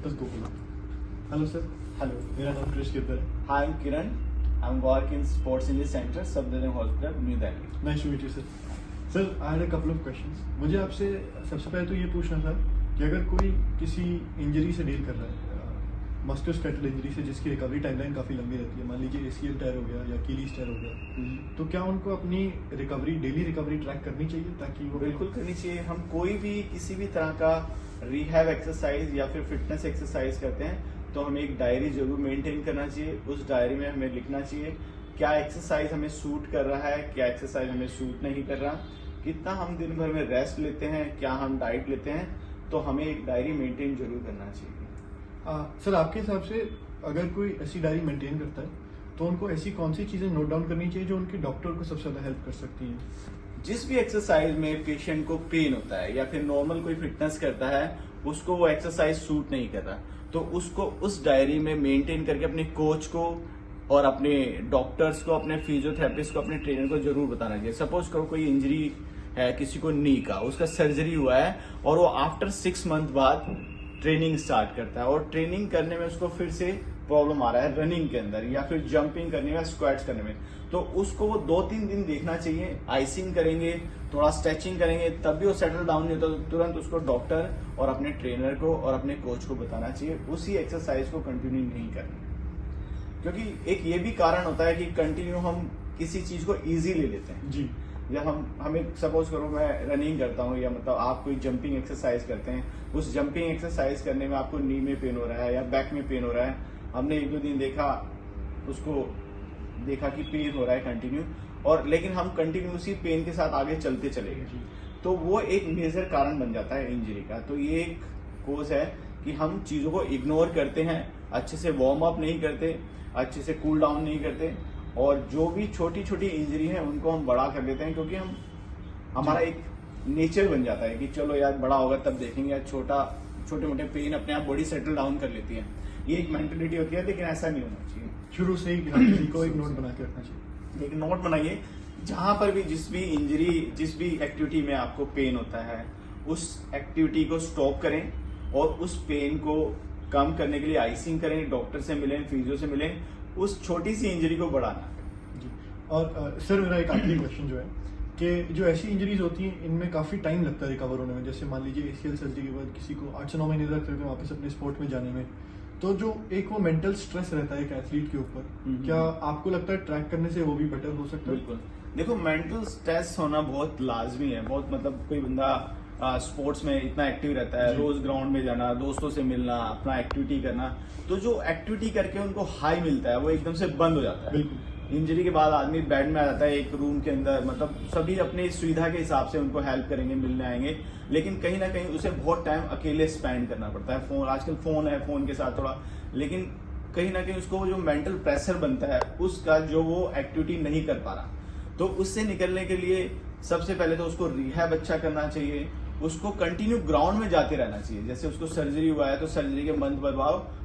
Let's go. Hello sir. Hello. मेरा नाम कृष गिरधर है. Hi, I'm Kiran. I'm working in Sports Injury Center, Safdurjung Hospital, New Delhi. Nice to meet you sir. Sir, I had a couple of questions. मुझे आपसे सबसे पहले तो ये पूछना था कि अगर कोई किसी इंजरी से डील कर रहा है, मस्कुलोस्केलेटल इंजरी से जिसकी रिकवरी टाइमलाइन काफ़ी लंबी रहती है, मान लीजिए ACL टायर हो गया या अकीलीज टायर हो गया, तो क्या उनको अपनी डेली रिकवरी ट्रैक करनी चाहिए ताकि वो बिल्कुल करनी चाहिए. हम कोई भी किसी भी तरह का रिहैब एक्सरसाइज या फिर फिटनेस एक्सरसाइज करते हैं तो हमें एक डायरी जरूर मेंटेन करना चाहिए. उस डायरी में हमें लिखना चाहिए क्या एक्सरसाइज हमें सूट कर रहा है, क्या एक्सरसाइज हमें सूट नहीं कर रहा, कितना हम दिन भर में रेस्ट लेते हैं, क्या हम डाइट लेते हैं. तो हमें एक डायरी मेंटेन जरूर करना चाहिए. सर, आपके हिसाब से अगर कोई ऐसी डायरी मेंटेन करता है तो उनको ऐसी कौन सी चीज़ें नोट डाउन करनी चाहिए जो उनके डॉक्टर को सबसे ज़्यादा हेल्प कर सकती हैं? जिस भी एक्सरसाइज में पेशेंट को पेन होता है या फिर नॉर्मल कोई फिटनेस करता है उसको वो एक्सरसाइज सूट नहीं कर रहा तो उसको उस डायरी में मेंटेन करके अपने कोच को और अपने डॉक्टर्स को, अपने फिजियोथेरेपिस्ट को, अपने ट्रेनर को जरूर बताना चाहिए. सपोज करो कोई इंजरी है किसी को नी का, उसका सर्जरी हुआ है और वो आफ्टर 6 मंथ बाद ट्रेनिंग स्टार्ट करता है और ट्रेनिंग करने में उसको फिर से प्रॉब्लम आ रहा है रनिंग के अंदर या फिर जंपिंग करने में, स्क्वाट्स करने में, तो उसको वो 2-3 दिन देखना चाहिए. आइसिंग करेंगे, थोड़ा स्ट्रेचिंग करेंगे, तब भी वो सेटल डाउन नहीं होता तो तुरंत उसको डॉक्टर और अपने ट्रेनर को और अपने कोच को बताना चाहिए. उसी एक्सरसाइज को कंटिन्यू नहीं करना, क्योंकि एक ये भी कारण होता है कि कंटिन्यू हम किसी चीज को इजी ले लेते हैं. जी. या हमें सपोज करो मैं रनिंग करता हूँ या मतलब आप कोई जंपिंग एक्सरसाइज करते हैं, उस जंपिंग एक्सरसाइज करने में आपको नी में पेन हो रहा है या बैक में पेन हो रहा है, हमने 1-2 दिन देखा कि पेन हो रहा है कंटिन्यू, और लेकिन हम कंटिन्यू उसी पेन के साथ आगे चलते चले गए तो वो एक मेजर कारण बन जाता है इंजरी का. तो ये एक कोज है कि हम चीजों को इग्नोर करते हैं, अच्छे से वार्म अप नहीं करते, अच्छे से कूल डाउन नहीं करते, और जो भी छोटी छोटी इंजरी है उनको हम बड़ा कर देते हैं क्योंकि हमारा एक नेचर बन जाता है कि चलो यार बड़ा होगा तब देखेंगे, यार छोटे मोटे पेन अपने आप बॉडी सेटल डाउन कर लेती है. ये एक मेंटेलिटी होती है, लेकिन ऐसा नहीं होना चाहिए. शुरू से ही हर किसी को एक नोट बना के रखना चाहिए. एक नोट बनाइए, जहां पर भी जिस भी एक्टिविटी में आपको पेन होता है उस एक्टिविटी को स्टॉप करें और उस पेन को कम करने के लिए आइसिंग करें, डॉक्टर से मिलें, फिजियो से मिलें, उस छोटी सी इंजरी को बढ़ाना. जी. और सर, मेरा एक आखिरी क्वेश्चन जो है कि जो ऐसी इंजरीज होती हैं इनमें काफ़ी टाइम लगता है रिकवर होने में. जैसे मान लीजिए ACL सर्जरी के बाद किसी को 8 से 9 महीने लगते हैं वापस अपने स्पोर्ट में जाने में, तो जो एक वो मेंटल स्ट्रेस रहता है एक एथलीट के ऊपर, क्या आपको लगता है ट्रैक करने से वो भी बेटर हो सकता है? बिल्कुल. देखो, मेंटल स्ट्रेस होना बहुत लाजमी है. बहुत मतलब कोई बंदा स्पोर्ट्स में इतना एक्टिव रहता है, रोज ग्राउंड में जाना, दोस्तों से मिलना, अपना एक्टिविटी करना, तो जो एक्टिविटी करके उनको हाई मिलता है वो एकदम से बंद हो जाता है. बिल्कुल. इंजरी के बाद आदमी बेड में आ जाता है एक रूम के अंदर, मतलब सभी अपनी सुविधा के हिसाब से उनको हेल्प करेंगे, मिलने आएंगे, लेकिन कहीं ना कहीं उसे बहुत टाइम अकेले स्पेंड करना पड़ता है. आजकल फोन है, फोन के साथ थोड़ा, लेकिन कहीं ना कहीं उसको जो मेंटल प्रेशर बनता है उसका जो वो एक्टिविटी नहीं कर पा रहा, तो उससे निकलने के लिए सबसे पहले तो उसको रिहैब अच्छा करना चाहिए. उसको कंटिन्यू ग्राउंड में जाते रहना चाहिए. जैसे उसको सर्जरी हुआ है तो सर्जरी के मंथ बाद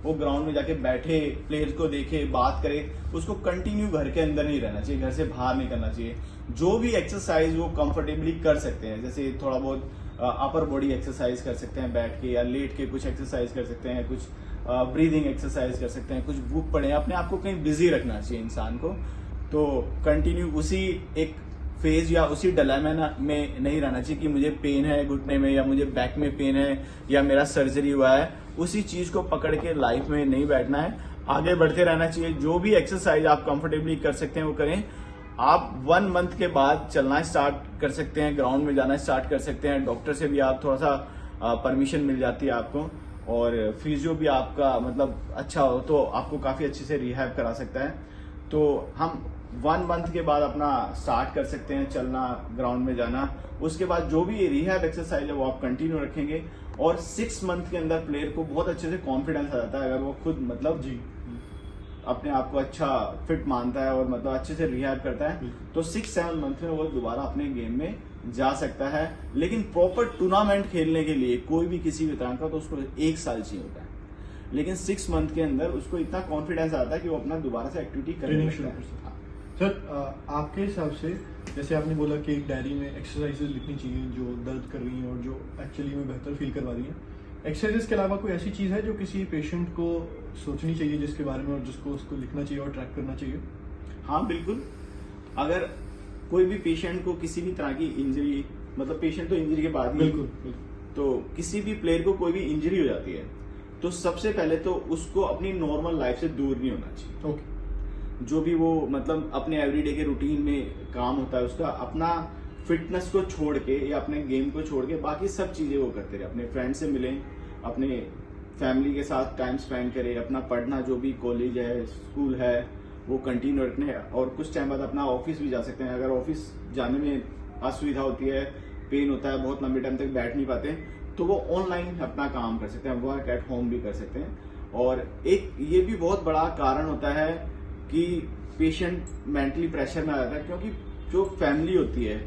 वो ग्राउंड में जाके बैठे, प्लेयर्स को देखे, बात करे. उसको कंटिन्यू घर के अंदर नहीं रहना चाहिए, घर से बाहर नहीं करना चाहिए. जो भी एक्सरसाइज वो कंफर्टेबली कर सकते हैं, जैसे थोड़ा बहुत अपर बॉडी एक्सरसाइज कर सकते हैं बैठ के या लेट के, कुछ एक्सरसाइज कर सकते हैं, कुछ ब्रीदिंग एक्सरसाइज कर सकते हैं, कुछ बुक पढ़े. अपने आप को कहीं बिजी रखना चाहिए इंसान को. तो कंटिन्यू उसी एक फेज या उसी डायलेमा में नहीं रहना चाहिए कि मुझे पेन है घुटने में या मुझे बैक में पेन है या मेरा सर्जरी हुआ है. उसी चीज को पकड़ के लाइफ में नहीं बैठना है, आगे बढ़ते रहना चाहिए. जो भी एक्सरसाइज आप कंफर्टेबली कर सकते हैं वो करें. आप 1 मंथ के बाद चलना स्टार्ट कर सकते हैं, ग्राउंड में जाना स्टार्ट कर सकते हैं. डॉक्टर से भी आप थोड़ा सा परमिशन मिल जाती है आपको, और फिजियो भी आपका मतलब अच्छा हो तो आपको काफी अच्छे से रिहैब करा सकता है. तो हम 1 मंथ के बाद अपना स्टार्ट कर सकते हैं चलना, ग्राउंड में जाना. उसके बाद जो भी रिहैब एक्सरसाइज है वो आप कंटिन्यू रखेंगे, और 6 मंथ के अंदर प्लेयर को बहुत अच्छे से कॉन्फिडेंस आ जाता है. अगर वो खुद मतलब अपने आप को अच्छा फिट मानता है और मतलब अच्छे से रिहैब करता है तो 6-7 मंथ में वो दोबारा अपने गेम में जा सकता है. लेकिन प्रॉपर टूर्नामेंट खेलने के लिए कोई भी किसी भी तरह का तो उसको 1 साल चाहिए होता है, लेकिन 6 मंथ के अंदर उसको इतना कॉन्फिडेंस आता है कि वो अपना दोबारा से एक्टिविटी करने शुरू कर सकता है. सर, आपके हिसाब से जैसे आपने बोला कि एक डायरी में एक्सरसाइजेज लिखनी चाहिए जो दर्द कर रही हैं और जो एक्चुअली में बेहतर फील करवा रही हैं, एक्सरसाइजेस के अलावा कोई ऐसी चीज़ है जो किसी पेशेंट को सोचनी चाहिए जिसके बारे में, और जिसको उसको लिखना चाहिए और ट्रैक करना चाहिए? हाँ बिल्कुल, अगर कोई भी पेशेंट को किसी भी तरह की इंजरी, मतलब पेशेंट तो इंजरी के बाद ही, बिल्कुल। तो किसी भी प्लेयर को कोई भी इंजरी हो जाती है तो सबसे पहले तो उसको अपनी नॉर्मल लाइफ से दूर नहीं होना चाहिए। ओके। जो भी वो मतलब अपने एवरीडे के रूटीन में काम होता है उसका, अपना फिटनेस को छोड़ के या अपने गेम को छोड़ के बाकी सब चीजें वो करते रहे। अपने फ्रेंड से मिलें, अपने फैमिली के साथ टाइम स्पेंड करें, अपना पढ़ना जो भी कॉलेज है स्कूल है वो कंटिन्यू रखने, और कुछ टाइम बाद अपना ऑफिस भी जा सकते हैं। अगर ऑफिस जाने में असुविधा होती है, पेन होता है, बहुत लंबे टाइम तक बैठ नहीं पाते, तो वो ऑनलाइन अपना काम कर सकते हैं, वर्क एट होम भी कर सकते हैं। और एक ये भी बहुत बड़ा कारण होता है कि पेशेंट मेंटली प्रेशर में आ जाता है, क्योंकि जो फैमिली होती है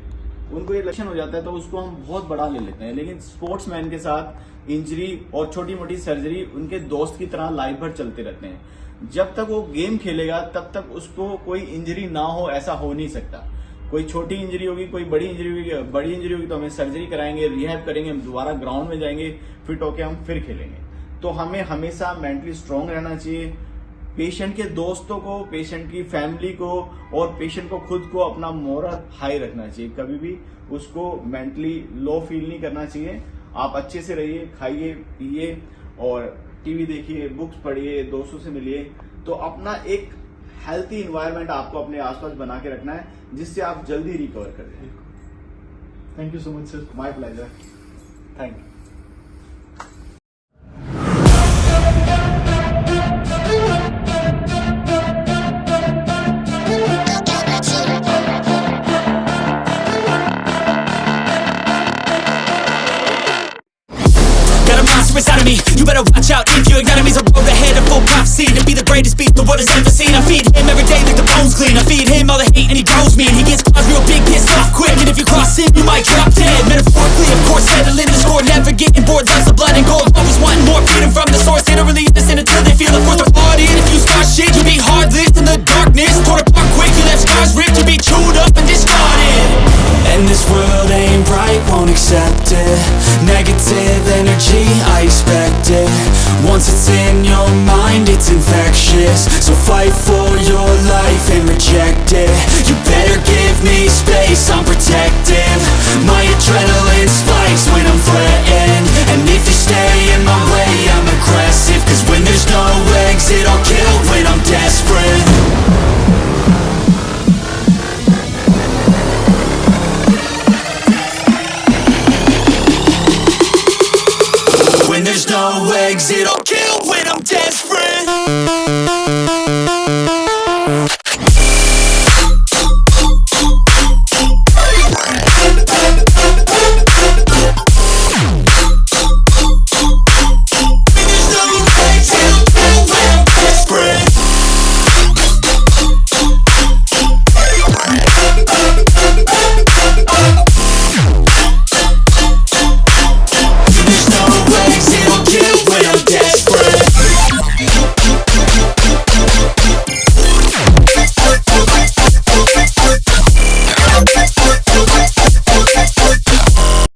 उनको ये लक्षण हो जाता है तो उसको हम बहुत बड़ा ले लेते हैं। लेकिन स्पोर्ट्समैन के साथ इंजरी और छोटी मोटी सर्जरी उनके दोस्त की तरह लाइफ भर चलते रहते हैं। जब तक वो गेम खेलेगा तब तक उसको कोई इंजरी ना हो, ऐसा हो नहीं सकता। कोई छोटी इंजरी होगी, कोई बड़ी इंजरी होगी, बड़ी इंजरी होगी तो हमें सर्जरी कराएंगे, रिहैब करेंगे, हम दोबारा ग्राउंड में जाएंगे, फिट होके हम फिर खेलेंगे। तो हमें हमेशा मेंटली स्ट्रांग रहना चाहिए। पेशेंट के दोस्तों को, पेशेंट की फैमिली को और पेशेंट को खुद को अपना मोरल हाई रखना चाहिए। कभी भी उसको मेंटली लो फील नहीं करना चाहिए। आप अच्छे से रहिए, खाइए पिए और टीवी देखिए, बुक्स पढ़िए, दोस्तों से मिलिए। तो अपना एक हेल्थी इन्वायरमेंट आपको अपने आसपास बना के रखना है, जिससे आप जल्दी रिकवर कर जाए। Thank you so much sir. My pleasure, thank you. Inside of me, you better watch out. If your enemy's a road ahead, a full prophecy to be the greatest beast the world has ever seen. I feed him every day like the bones clean. I feed him all the hate and he grows me, and he gets cause real big, pissed off quick. And if you cross him, you might drop dead. Metaphorically, of course, settling the score, never getting bored. Loves of blood and gold, always wanting more. Freedom from the source, they don't really listen until they feel it for the party. And if you start shit, you be heartless in the darkness. Torn apart quick, you left scars ripped, you be chewed up and discarded. And this world ain't right, won't accept it. Negative energy, I expect it. Once it's in your